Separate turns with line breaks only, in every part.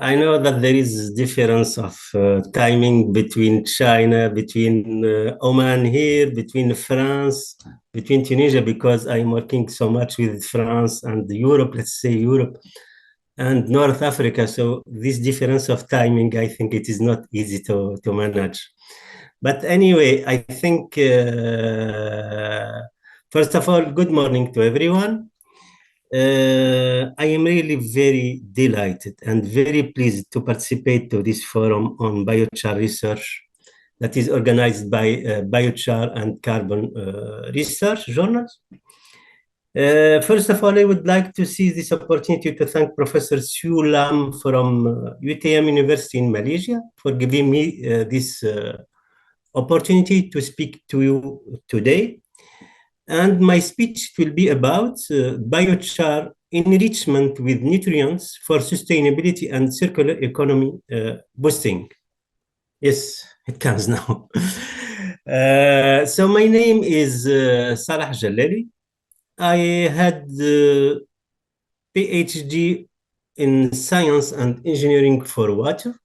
I know that there is difference of timing between China, between Oman here, between France, between Tunisia, because I'm working so much with France and Europe, let's say Europe and North Africa. So this difference of timing, I think it is not easy to manage. But anyway, I think, first of all, good morning to everyone. I am really very delighted and very pleased to participate to this forum on biochar research that is organized by Biochar and Carbon Research journals. First of all, I would like to seize this opportunity to thank Professor Siu Lam from UTM University in Malaysia for giving me this opportunity to speak to you today. And my speech will be about biochar enrichment with nutrients for sustainability and circular economy boosting. Yes, it comes now. So my name is Salah Jellali. I had a PhD in science and engineering for water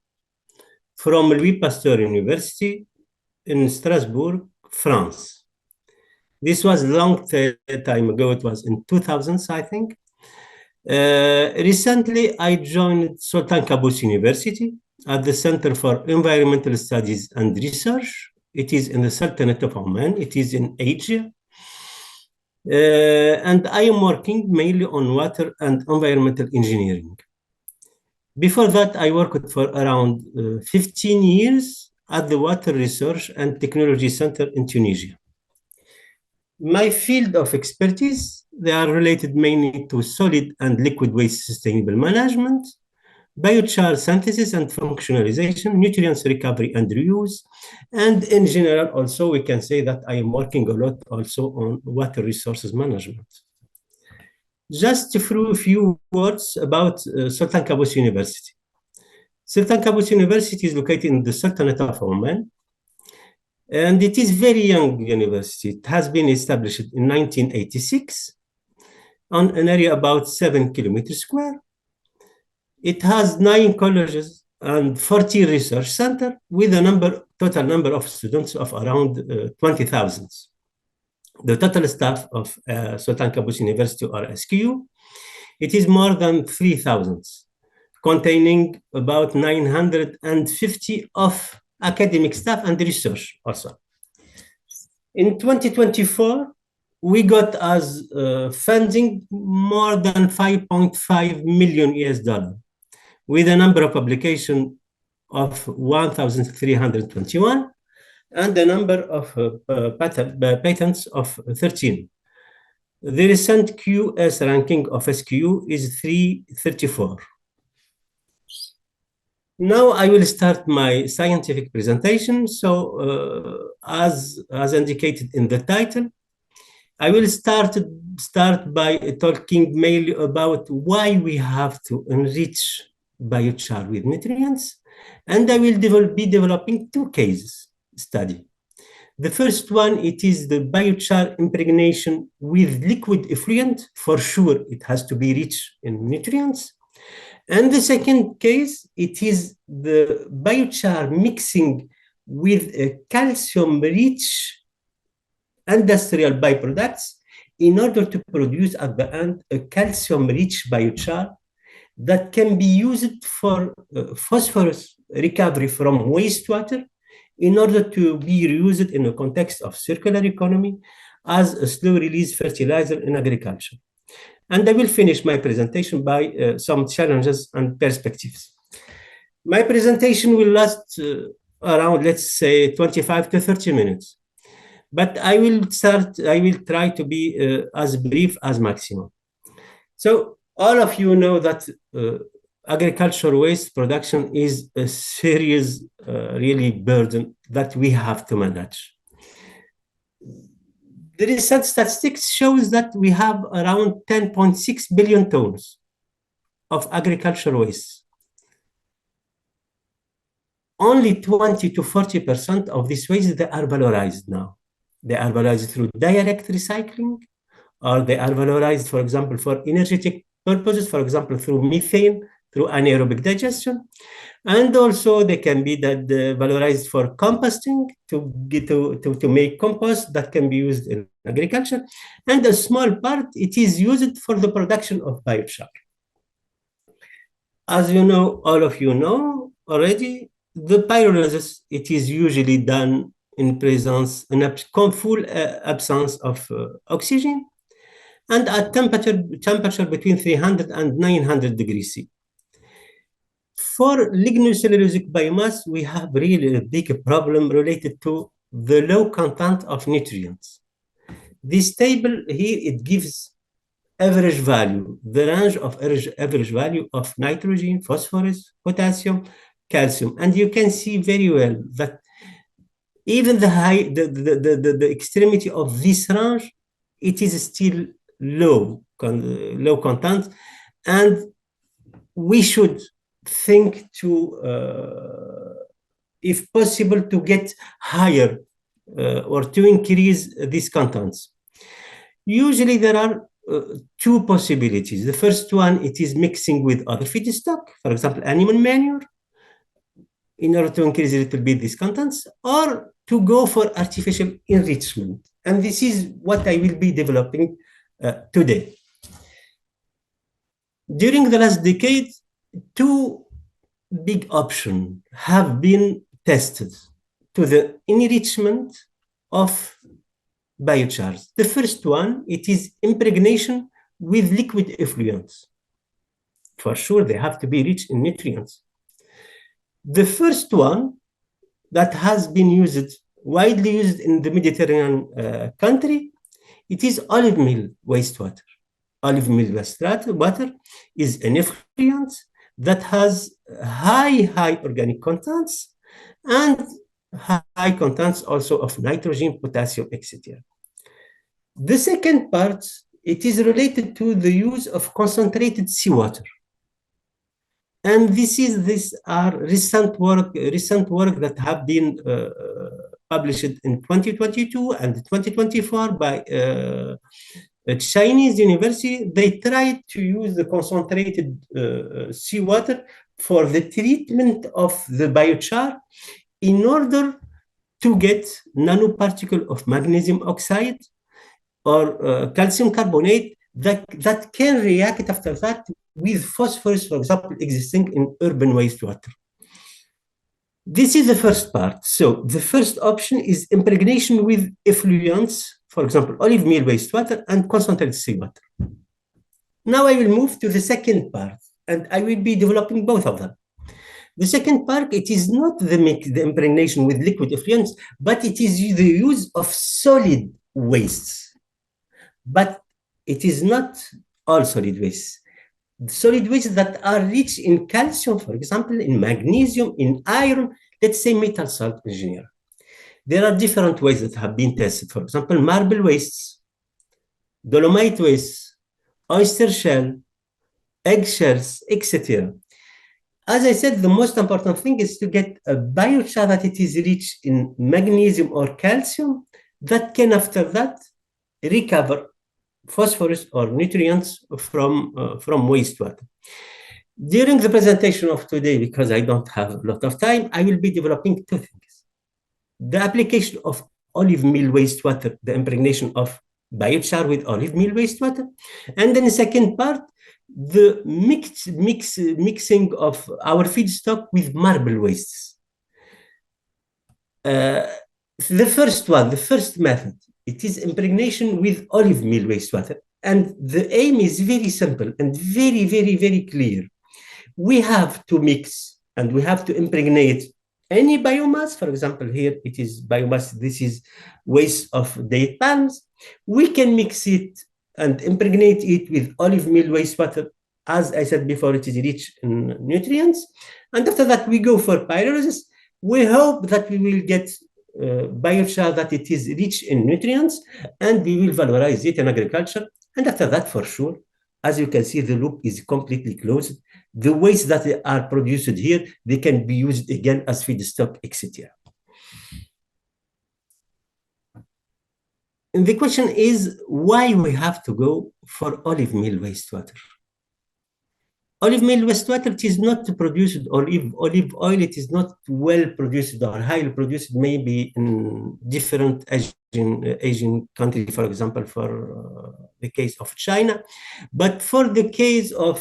from Louis Pasteur University in Strasbourg, France. This was a long time ago. It was in 2000s, I think. Recently, I joined Sultan Qaboos University at the Center for Environmental Studies and Research. It is in the Sultanate of Oman. It is in Asia. And I am working mainly on water and environmental engineering. Before that, I worked for around 15 years at the Water Research and Technology Center in Tunisia. My field of expertise, they are related mainly to solid and liquid waste sustainable management, biochar synthesis and functionalization, nutrients recovery and reuse, and in general, also we can say that I am working a lot also on water resources management. Just a few words about Sultan Qaboos University. Sultan Qaboos University is located in the Sultanate of Oman, and it is a very young university. It has been established in 1986 on an area about 7 kilometers square. It has 9 colleges and 40 research centers with a total number of students of around 20,000. The total staff of Sultan Qaboos University or SQU, it is more than 3,000, containing about 950 of academic staff and research also. In 2024, we got as funding more than 5.5 million US dollar with a number of publications of 1,321 and a number of patents of 13. The recent QS ranking of SQU is 334. Now I will start my scientific presentation. So as indicated in the title, I will start by talking mainly about why we have to enrich biochar with nutrients. And I will be developing 2 case study. The first one, it is the biochar impregnation with liquid effluent. For sure, it has to be rich in nutrients. And the second case, it is the biochar mixing with a calcium-rich industrial byproducts in order to produce at the end a calcium-rich biochar that can be used for phosphorus recovery from wastewater in order to be reused in the context of circular economy as a slow-release fertilizer in agriculture. And I will finish my presentation by some challenges and perspectives. My presentation will last around, let's say, 25 to 30 minutes. But I will try to be as brief as maximum. So all of you know that agricultural waste production is a serious, really burden that we have to manage. The recent statistics shows that we have around 10.6 billion tons of agricultural waste. Only 20 to 40% of this waste, they are valorized now. They are valorized through direct recycling, or they are valorized, for example, for energetic purposes, for example, through methane through anaerobic digestion. And also they can be valorized for composting to make compost that can be used in agriculture. And a small part, it is used for the production of biochar. As you know, all of you know already, the pyrolysis, it is usually done in presence, in a full absence of oxygen, and at temperature between 300 and 900 degrees C. For lignocellulosic biomass, we have really a big problem related to the low content of nutrients. This table here, it gives average value, the range of average value of nitrogen, phosphorus, potassium, calcium. And you can see very well that even the extremity of this range, it is still low content. And we should think to, if possible, to get higher or to increase these contents. Usually there are two possibilities. The first one, it is mixing with other feedstock, for example, animal manure, in order to increase a little bit these contents, or to go for artificial enrichment. And this is what I will be developing today. During the last decade, two big options have been tested to the enrichment of biochars. The first one, it is impregnation with liquid effluents. For sure, they have to be rich in nutrients. The first one that has been widely used in the Mediterranean country, it is olive meal wastewater. Olive meal wastewater is an effluent that has high organic contents and high contents also of nitrogen, potassium, etc. The second part, it is related to the use of concentrated seawater. And these are recent work that have been published in 2022 and 2024 by a Chinese university. They tried to use the concentrated seawater for the treatment of the biochar in order to get nanoparticle of magnesium oxide or calcium carbonate that can react after that with phosphorus, for example, existing in urban wastewater. This is the first part. So the first option is impregnation with effluents, for example, olive meal wastewater and concentrated seawater. Now I will move to the second part, and I will be developing both of them. The second part, it is not the impregnation with liquid effluents, but it is the use of solid wastes. But it is not all solid wastes. Solid wastes that are rich in calcium, for example, in magnesium, in iron, let's say metal salt engineer. There are different ways that have been tested. For example, marble wastes, dolomite wastes, oyster shell, eggshells, etc. As I said, the most important thing is to get a biochar that it is rich in magnesium or calcium that can, after that, recover phosphorus or nutrients from wastewater. During the presentation of today, because I don't have a lot of time, I will be developing two things. The application of olive meal wastewater, the impregnation of biochar with olive meal wastewater. And then the second part, the mixing of our feedstock with marble wastes. The first method, it is impregnation with olive meal wastewater. And the aim is very simple and very clear. We have to mix and we have to impregnate any biomass. For example, here it is biomass, this is waste of date palms. We can mix it and impregnate it with olive meal wastewater. As I said before, it is rich in nutrients. And after that, we go for pyrolysis. We hope that we will get biochar that it is rich in nutrients, and we will valorize it in agriculture. And after that, for sure, as you can see, the loop is completely closed. The waste that are produced here, they can be used again as feedstock, etc. And the question is why we have to go for olive meal wastewater. olive meal wastewater, it is not produced, olive oil, it is not well produced or highly produced, maybe in different Asian country, for example, for the case of China. But for the case of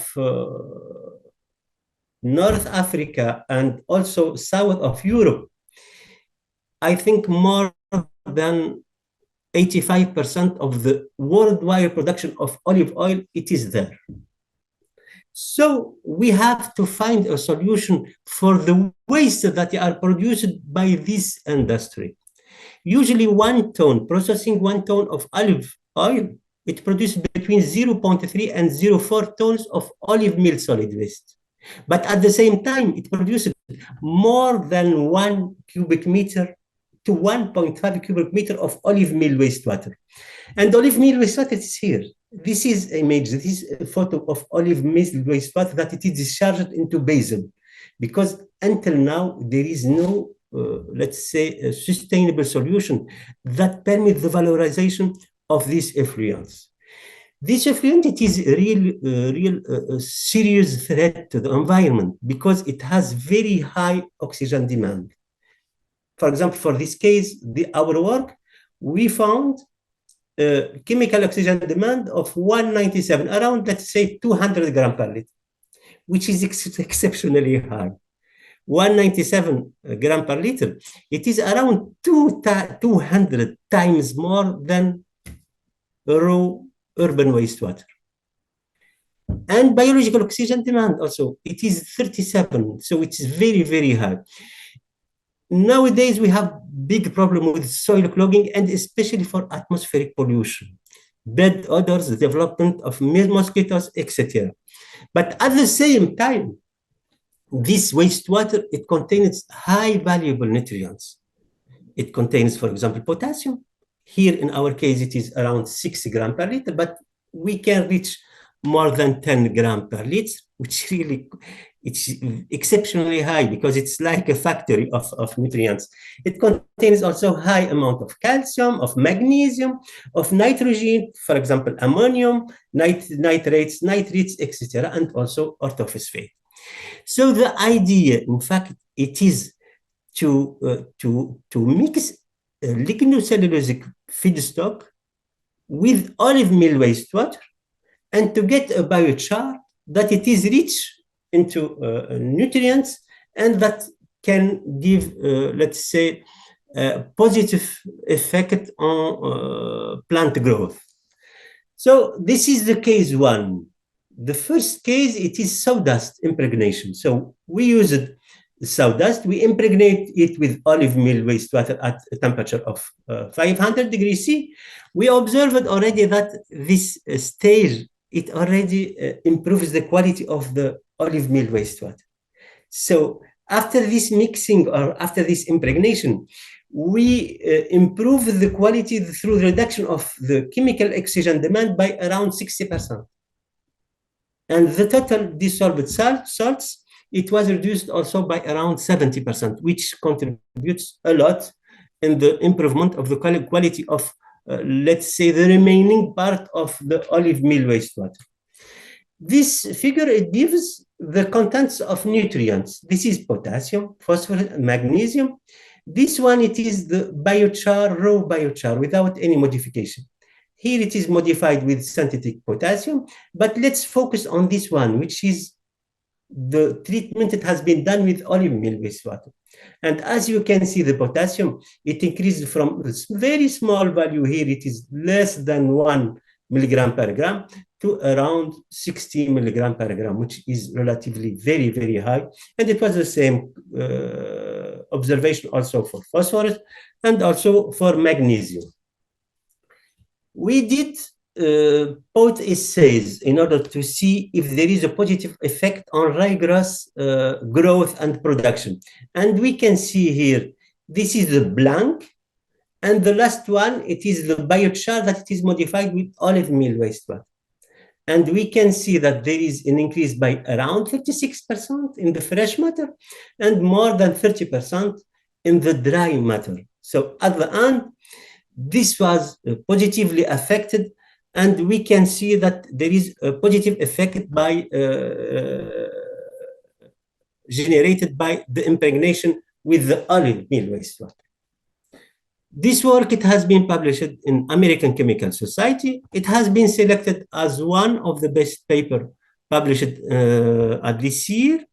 North Africa and also south of Europe, I think more than 85% of the worldwide production of olive oil, it is there. So we have to find a solution for the waste that are produced by this industry. Usually processing 1 ton of olive oil, it produces between 0.3 and 0.4 tons of olive meal solid waste. But at the same time, it produces more than 1 cubic meter to 1.5 cubic meter of olive meal wastewater. And olive meal wastewater is here. This is image, this is a photo of olive meal wastewater that it is discharged into basin. Because until now, there is no, let's say, a sustainable solution that permits the valorization of these effluents. This effluent, it is a real serious threat to the environment because it has very high oxygen demand. For example, for this case, our work, we found chemical oxygen demand of 197, around, let's say, 200 grams per liter, which is exceptionally high. 197 grams per liter, it is around 200 times more than raw urban wastewater. And biological oxygen demand also, it is 37, so it's very, very high. Nowadays, we have big problem with soil clogging and especially for atmospheric pollution, bed odors, the development of mosquitoes, etc. But at the same time, this wastewater, it contains high valuable nutrients. It contains, for example, potassium. Here in our case, it is around 6 grams per liter, but we can reach more than 10 grams per liter, which really, it's exceptionally high because it's like a factory of nutrients. It contains also high amount of calcium, of magnesium, of nitrogen, for example, ammonium, nitrates, etc., and also orthophosphate. So the idea, in fact, it is to mix lignocellulosic feedstock with olive meal wastewater and to get a biochar that it is rich into nutrients and that can give, let's say, a positive effect on plant growth. So this is the case one. The first case, it is sawdust impregnation. So we used sawdust, we impregnate it with olive meal wastewater at a temperature of 500 degrees C. We observed already that this stage, it already improves the quality of the olive meal wastewater. So after this mixing or after this impregnation, we improve the quality through the reduction of the chemical oxygen demand by around 60%. And the total dissolved salts, it was reduced also by around 70%, which contributes a lot in the improvement of the quality of, let's say, the remaining part of the olive meal wastewater. This figure, it gives the contents of nutrients. This is potassium, phosphorus, magnesium. This one, it is the biochar, raw biochar, without any modification. Here it is modified with synthetic potassium, but let's focus on this one, which is the treatment that has been done with olive meal wastewater. And as you can see, the potassium, it increased from a very small value here, it is less than 1 milligram per gram to around 60 milligram per gram, which is relatively very, very high. And it was the same observation also for phosphorus and also for magnesium. We did both assays in order to see if there is a positive effect on ryegrass growth and production. And we can see here, this is the blank, and the last one, it is the biochar that it is modified with olive meal wastewater. And we can see that there is an increase by around 56% in the fresh matter and more than 30% in the dry matter. So at the end, this was positively affected And we can see that there is a positive effect by generated by the impregnation with the olive meal wastewater. This work, it has been published in American Chemical Society. It has been selected as one of the best paper published at this year.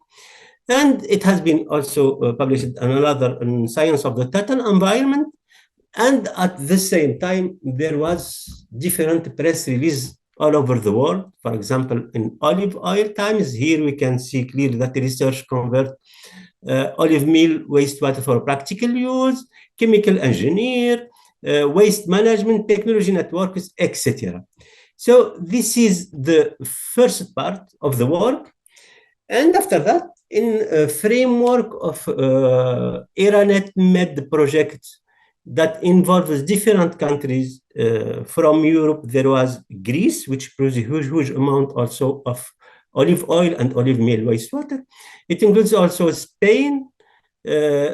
And it has been also published in another in Science of the Total Environment. And at the same time, there was different press releases all over the world. For example, in olive oil times, here we can see clearly that the research convert olive meal wastewater for practical use, chemical engineer, waste management, technology networks, etc. So this is the first part of the work. And after that, in a framework of ERANET-MED project that involves different countries from Europe, there was Greece, which produces a huge amount also of olive oil and olive meal wastewater. It includes also Spain,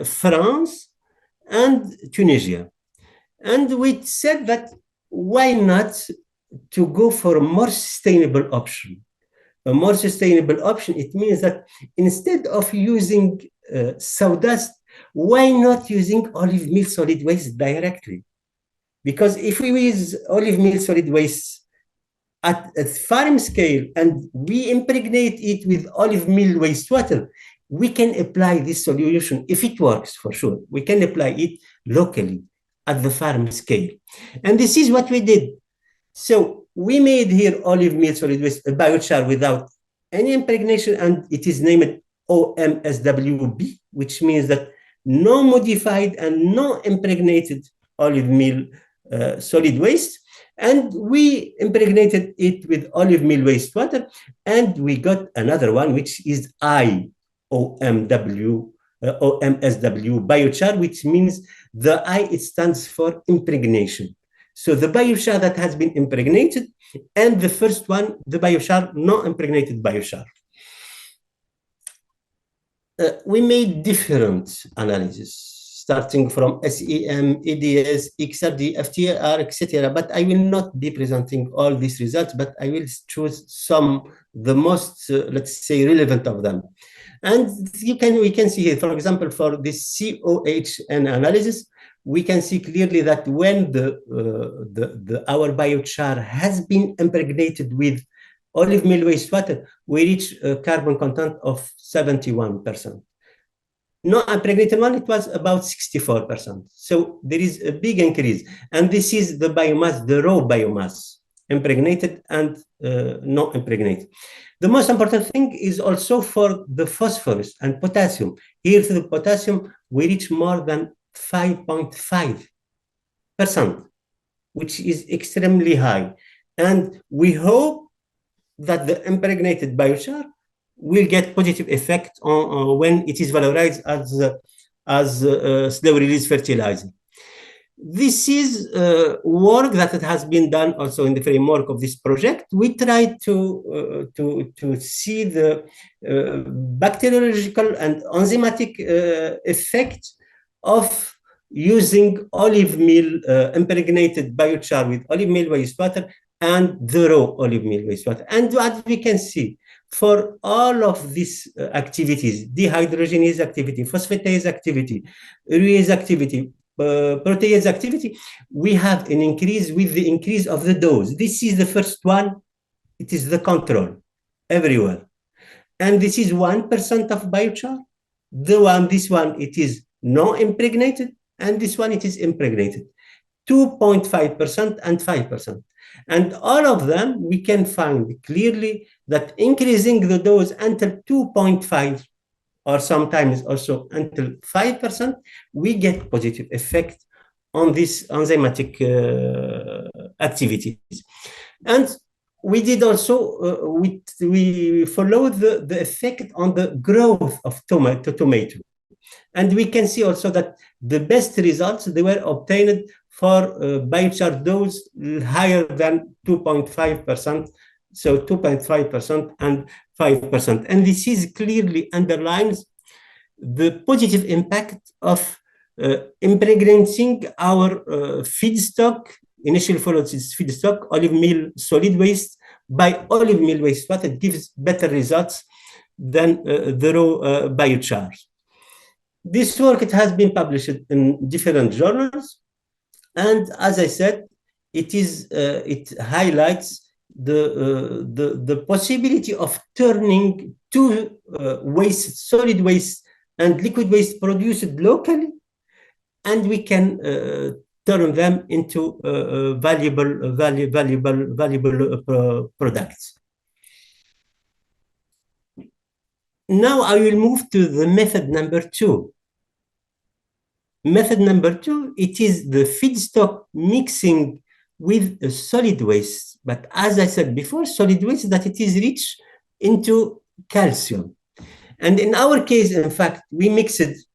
France, and Tunisia. And we said that why not to go for a more sustainable option? A more sustainable option, it means that instead of using sawdust, why not using olive meal solid waste directly? Because if we use olive meal solid waste at a farm scale and we impregnate it with olive meal wastewater, we can apply this solution, if it works for sure, we can apply it locally at the farm scale. And this is what we did. So we made here olive meal solid waste, a biochar without any impregnation, and it is named OMSWB, which means that no modified and no impregnated olive meal solid waste. And we impregnated it with olive meal wastewater, and we got another one, which is OMSW biochar, which means the I, it stands for impregnation. So the biochar that has been impregnated, and the first one, the biochar, not impregnated biochar. We made different analyses, starting from SEM, EDS, XRD, FTR, etc. But I will not be presenting all these results, but I will choose some, the most, let's say, relevant of them. And we can see here, for example, for this COHN analysis, we can see clearly that when our biochar has been impregnated with olive meal wastewater, we reach a carbon content of 71%. Not impregnated one, it was about 64%. So there is a big increase. And this is the biomass, the raw biomass, impregnated and not impregnated. The most important thing is also for the phosphorus and potassium. Here for the potassium, we reach more than 5.5%, which is extremely high. And we hope that the impregnated biochar will get positive effect on when it is valorized as slow release fertilizer. This is work that has been done also in the framework of this project. We tried to see the bacteriological and enzymatic effect of using olive meal impregnated biochar with olive meal wastewater and the raw olive meal wastewater. And what we can see for all of these activities, dehydrogenase activity, phosphatase activity, urease activity, protease activity, we have an increase with the increase of the dose. This is the first one. It is the control everywhere. And this is 1% of biochar. This one, it is not impregnated, and this one, it is impregnated. 2.5% and 5%. And all of them, we can find clearly that increasing the dose until 2.5 or sometimes also until 5%, we get positive effect on these enzymatic activities. And we did also, we followed the effect on the growth of tomato. And we can see also that the best results, they were obtained for biochar dose higher than 2.5%, so 2.5% and 5%. And this is clearly underlines the positive impact of impregnating our feedstock initial follows its feedstock, olive meal solid waste, by olive meal wastewater. It gives better results than the raw biochar. This work, it has been published in different journals, and as I said, it highlights the possibility of turning two waste, solid waste and liquid waste produced locally, and we can turn them into valuable products. Now I will move to the method number 2. Method number 2, it is the feedstock mixing with a solid waste. But as I said before, solid waste that it is rich into calcium. And in our case, in fact, we mixed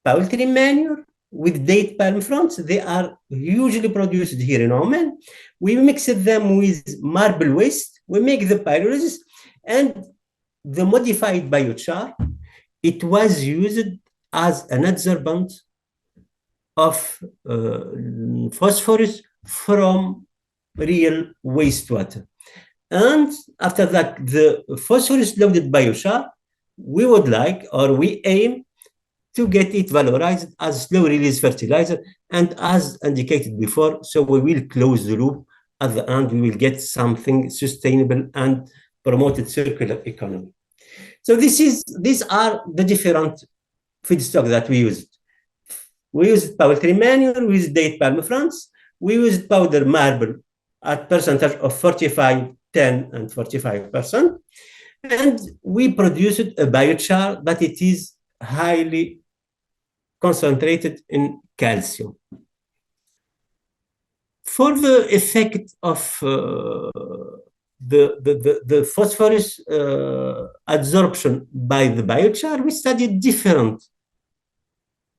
poultry manure with date palm fronds. They are usually produced here in Oman. We mixed them with marble waste. We make the pyrolysis, and the modified biochar, it was used as an adsorbent of phosphorus from real wastewater. And after that, the phosphorus-loaded biochar, we would like, or we aim to get it valorized as slow-release fertilizer, and as indicated before, so we will close the loop. At the end, we will get something sustainable and promoted circular economy. So these are the different feedstock that we used. We used poultry manure, we used date palm fronds, we used powder marble at percentage of 45, 10, and 45%. And we produced a biochar, but it is highly concentrated in calcium. For the effect of the phosphorus adsorption by the biochar, we studied different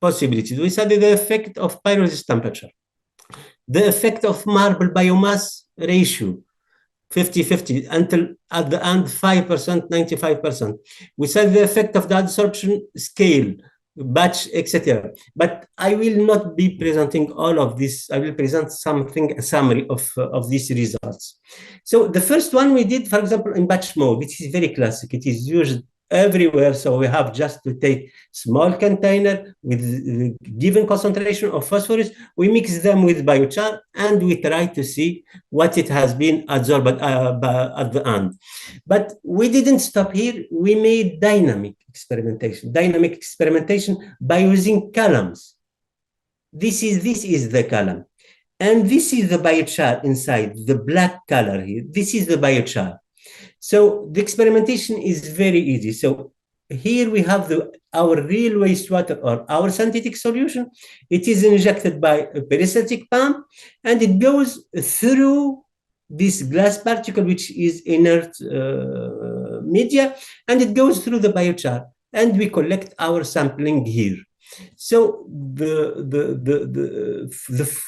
possibilities. We studied the effect of pyrolysis temperature, the effect of marble biomass ratio, 50-50, until at the end 5%, 95%. We studied the effect of the adsorption scale, batch, etc. But I will not be presenting all of this. I will present something, a summary of these results. So the first one we did, for example, in batch mode, which is very classic. It is used everywhere. So we have just to take small container with given concentration of phosphorus. We mix them with biochar, and we try to see what it has been absorbed at the end. But we didn't stop here. We made dynamic experimentation by using columns. This is the column, and this is the biochar inside, the black color here. This is the biochar. So the experimentation is very easy. So here we have our real wastewater, or our synthetic solution. It is injected by a peristaltic pump, and it goes through this glass particle, which is inert media, and it goes through the biochar, and we collect our sampling here. So the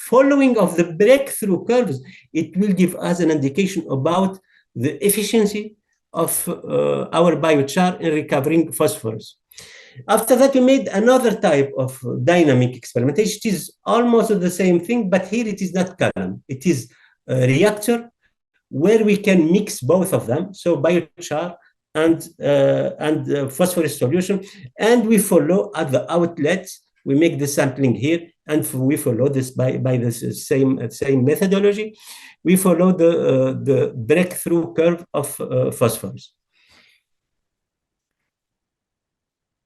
following of the breakthrough curves, it will give us an indication about the efficiency of our biochar in recovering phosphorus. After that, we made another type of dynamic experimentation. It is almost the same thing, but here it is not column. It is a reactor where we can mix both of them, so biochar and phosphorus solution, and we follow at the outlet. We make the sampling here, and we follow this by the same methodology. We follow the breakthrough curve of phosphorus.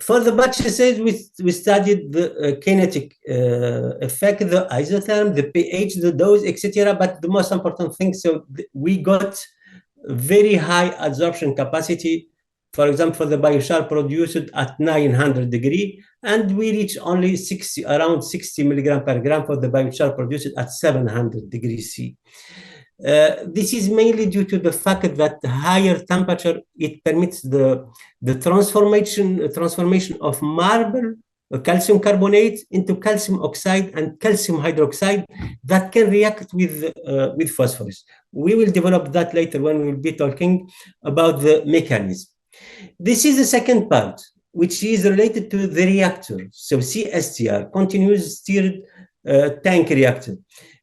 For the batch assays, we studied the kinetic effect, the isotherm, the pH, the dose, etc. But the most important thing, so we got very high adsorption capacity. For example, for the biochar produced at 900 degrees, and we reach only around 60 milligram per gram for the biochar produced at 700 degrees C. This is mainly due to the fact that higher temperature, it permits the transformation of marble, calcium carbonate, into calcium oxide and calcium hydroxide that can react with phosphorus. We will develop that later when we will be talking about the mechanism. This is the second part, which is related to the reactor. So CSTR, continuous steered tank reactor.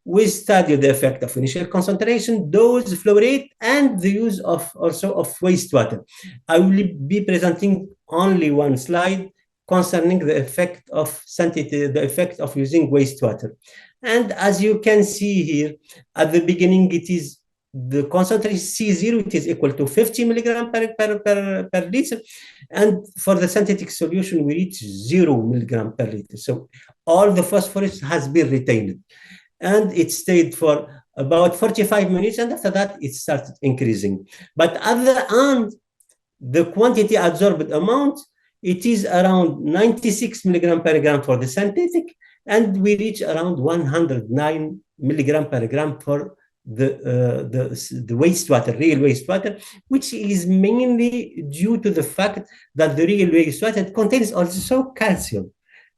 We study the effect of initial concentration, dose, flow rate, and the use of also of wastewater. I will be presenting only one slide concerning the effect of the effect of using wastewater. And as you can see here, at the beginning, it is the concentration C0, it is equal to 50 milligram per liter. And for the synthetic solution, we reach 0 milligram per liter. So all the phosphorus has been retained. And it stayed for about 45 minutes. And after that, it started increasing. But at the end, the quantity absorbed amount, it is around 96 milligram per gram for the synthetic, and we reach around 109 milligram per gram for the wastewater, real wastewater, which is mainly due to the fact that the real wastewater contains also calcium.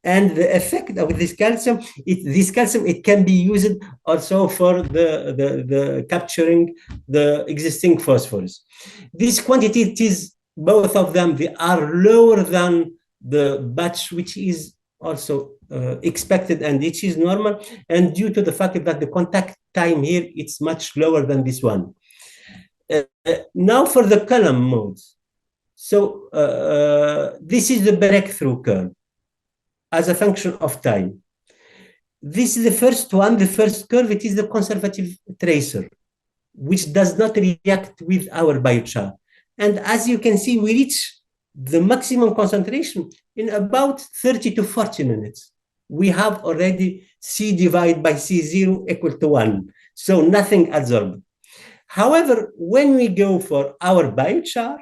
And the effect of this calcium, it can be used also for the capturing the existing phosphorus. This quantity, it is both of them, they are lower than the batch, which is also expected, and which is normal. And due to the fact that the contact time here, it's much lower than this one. Now for the column modes. So this is the breakthrough curve as a function of time. This is the first one, the first curve, it is the conservative tracer, which does not react with our biochar. And as you can see, we reach the maximum concentration in about 30 to 40 minutes. We have already C divided by C0 equal to 1, so nothing absorbed. However, when we go for our biochar,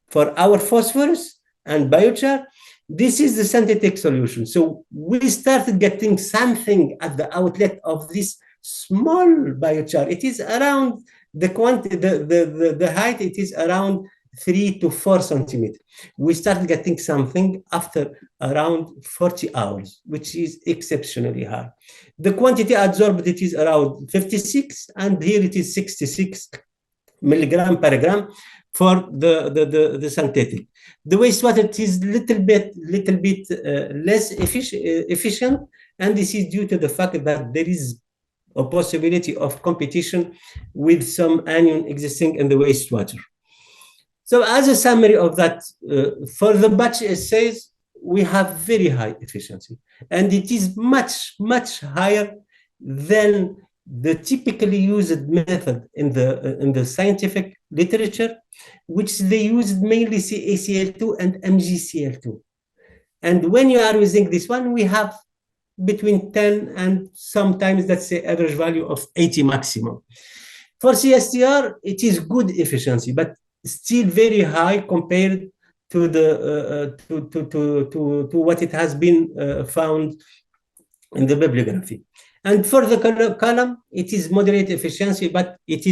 for our phosphorus and biochar, this is the synthetic solution. So we started getting something at the outlet of this small biochar. It is around the quantity, the height, it is around 3 to 4 centimeters. We started getting something after around 40 hours, which is exceptionally high. The quantity absorbed, it is around 56, and here it is 66 milligram per gram for the synthetic. The wastewater, it is little bit less efficient, and this is due to the fact that there is a possibility of competition with some anion existing in the wastewater. So as a summary of that, for the batch assays, we have very high efficiency, and it is much, much higher than the typically used method in the scientific literature, which they used mainly CaCl2 and MgCl2. And when you are using this one, we have between 10 and sometimes, let's say, average value of 80 maximum. For CSTR, it is good efficiency, but still very high compared to the to what it has been found in the bibliography. And for the column, it is moderate efficiency, but it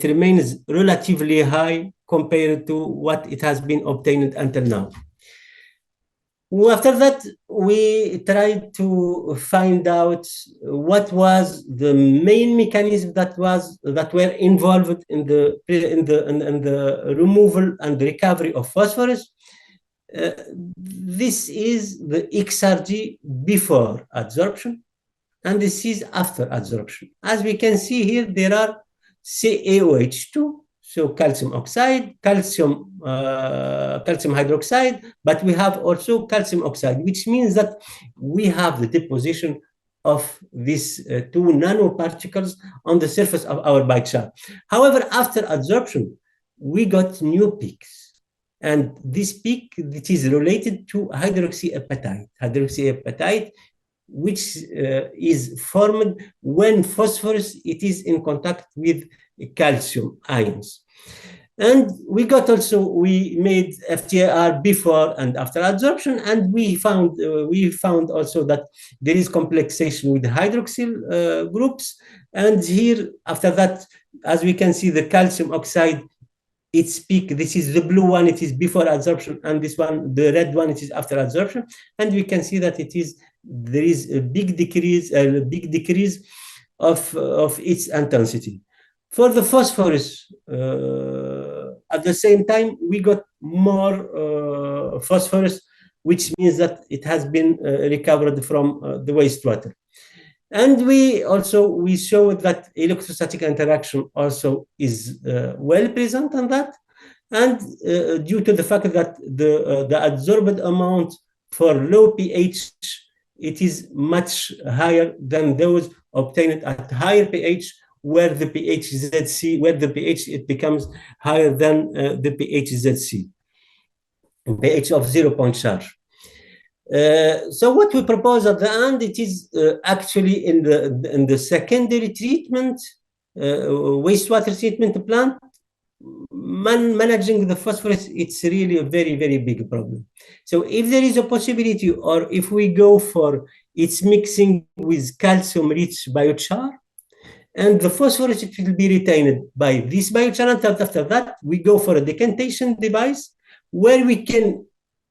remains relatively high compared to what it has been obtained until now. After that, we tried to find out what was the main mechanism that were involved in the removal and the recovery of phosphorus. This is the XRG before adsorption, and this is after adsorption. As we can see here, there are CaOH2, so calcium oxide, calcium hydroxide, but we have also calcium oxide, which means that we have the deposition of these two nanoparticles on the surface of our biochar. However, after adsorption, we got new peaks. And this peak, it is related to hydroxyapatite. Hydroxyapatite, which is formed when phosphorus, it is in contact with calcium ions. And we made FTIR before and after adsorption, and we found also that there is complexation with the hydroxyl groups. And here, after that, as we can see, the calcium oxide, its peak, this is the blue one, it is before adsorption, and this one, the red one, it is after adsorption. And we can see that there is a big decrease of its intensity. For the phosphorus, at the same time, we got more phosphorus, which means that it has been recovered from the wastewater. And we showed that electrostatic interaction also is well present on that. And due to the fact that the adsorbed amount for low pH, it is much higher than those obtained at higher pH, where the pH ZC, where the pH it becomes higher than the pH ZC, pH of 0 point charge. So what we propose at the end, it is actually in the secondary treatment, wastewater treatment plant, managing the phosphorus, it's really a very, very big problem. So if there is a possibility, or if we go for its mixing with calcium-rich biochar, and the phosphorus, it will be retained by this biochar, and after that, we go for a decantation device where we can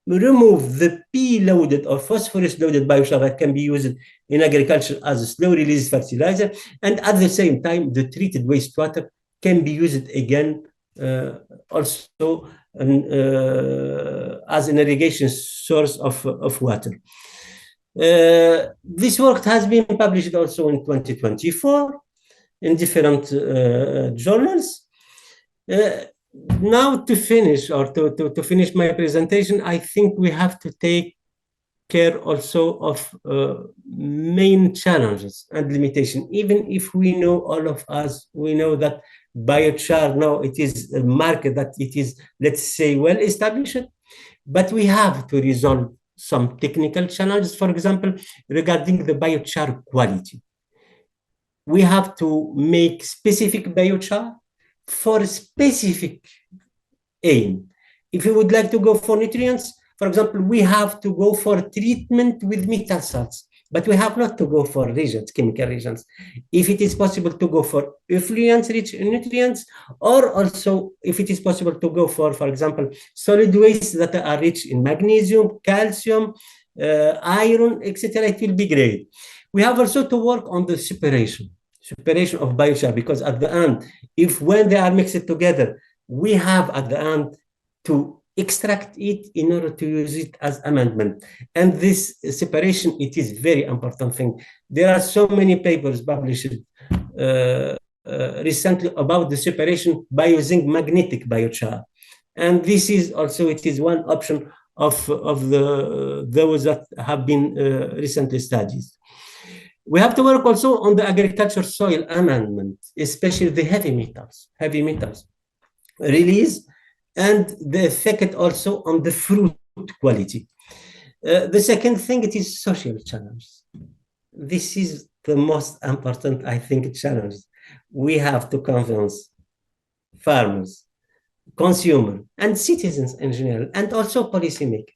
remove the P-loaded or phosphorus-loaded biochar that can be used in agriculture as a slow-release fertilizer, and at the same time, the treated wastewater can be used again also as an irrigation source of water. This work has been published also in 2024 in different journals. Now to finish, or to finish my presentation, I think we have to take care also of main challenges and limitations. Even if we know, all of us, we know that biochar now, it is a market that it is, let's say, well established, but we have to resolve some technical challenges, for example, regarding the biochar quality. We have to make specific biochar for specific aim. If you would like to go for nutrients, for example, we have to go for treatment with metal salts, but we have not to go for reagents, chemical reagents. If it is possible to go for effluents rich in nutrients, or also if it is possible to go for example, solid wastes that are rich in magnesium, calcium, iron, etc., it will be great. We have also to work on the separation of biochar, because at the end, when they are mixed together, we have at the end to extract it in order to use it as amendment. And this separation, it is very important thing. There are so many papers published recently about the separation by using magnetic biochar. And this is also, it is one option of those that have been recently studied. We have to work also on the agriculture soil amendment, especially the heavy metals release, and the effect also on the fruit quality. The second thing, it is social challenges. This is the most important, I think, challenge. We have to convince farmers, consumers, and citizens in general, and also policymakers.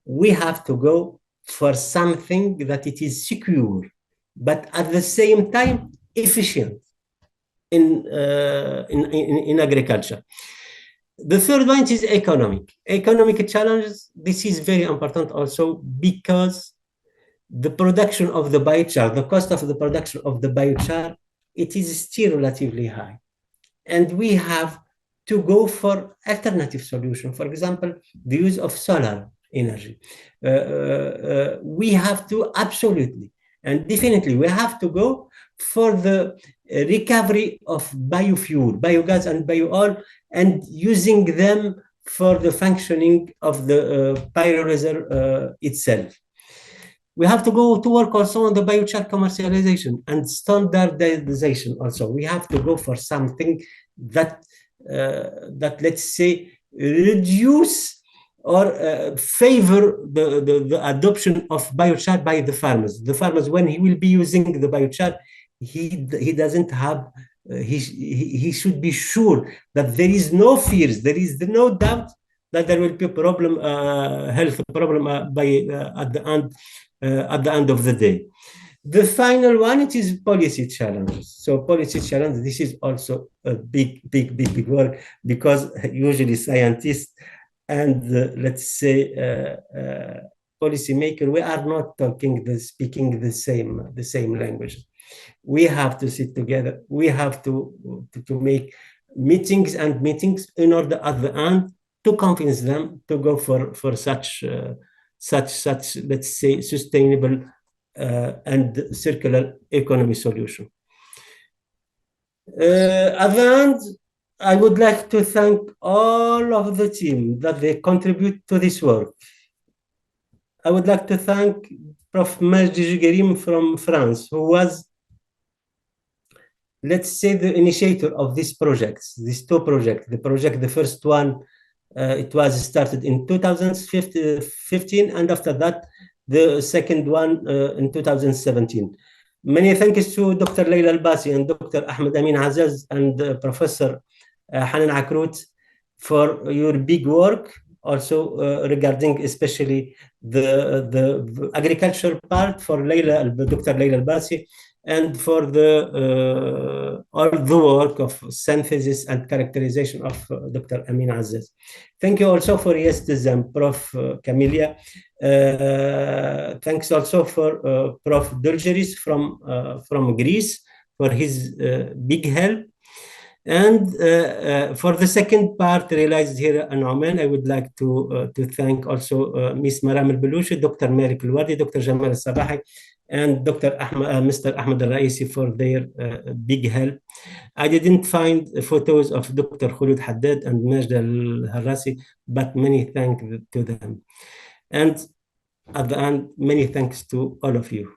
We have to go for something that it is secure, but at the same time efficient in agriculture. The third one is economic challenges. This is very important also, because the production of the biochar, the cost of the production of the biochar, it is still relatively high, and we have to go for alternative solution. For example, the use of solar energy. We have to absolutely and definitely, we have to go for the recovery of biofuel, biogas and biooil, and using them for the functioning of the pyrolyzer itself. We have to go to work also on the biochar commercialization and standardization also. We have to go for something that, let's say, reduce or favor the adoption of biochar by the farmers. The farmers, when he will be using the biochar, he doesn't have, he should be sure that there is no fears, there is no doubt that there will be a problem, health problem at the end of the day. The final one, it is policy challenges. So policy challenge, this is also a big work, because usually scientists and let's say policymaker, we are not speaking the same language. We have to sit together. We have to make meetings in order at the end to convince them to go for such let's say sustainable and circular economy solution. At the end, I would like to thank all of the team that they contribute to this work. I would like to thank Prof. Majdi Gerim from France, who was, let's say, the initiator of these projects, these two projects. The first one, it was started in 2015, and after that, the second one in 2017. Many thanks to Dr. Layla Al-Basi and Dr. Ahmed Amin Azaz and Professor Hanan Akrut for your big work, also regarding especially the agriculture part for Dr. Layla Al-Basi, and for all the work of synthesis and characterization of Dr. Amin Azaz. Thank you also for Yestes and Prof. Camelia. Thanks also for Prof. Dolgeris from Greece for his big help. And for the second part realized here in Oman, I would like to thank also Ms. Maram Al-Belouchi, Dr. Malik Al-Wadi, Dr. Jamal Al-Sabahi, and Mr. Ahmed Al-Raisi for their big help. I didn't find photos of Dr. Khulud Haddad and Majd Al-Harrasi, but many thanks to them. And at the end, many thanks to all of you.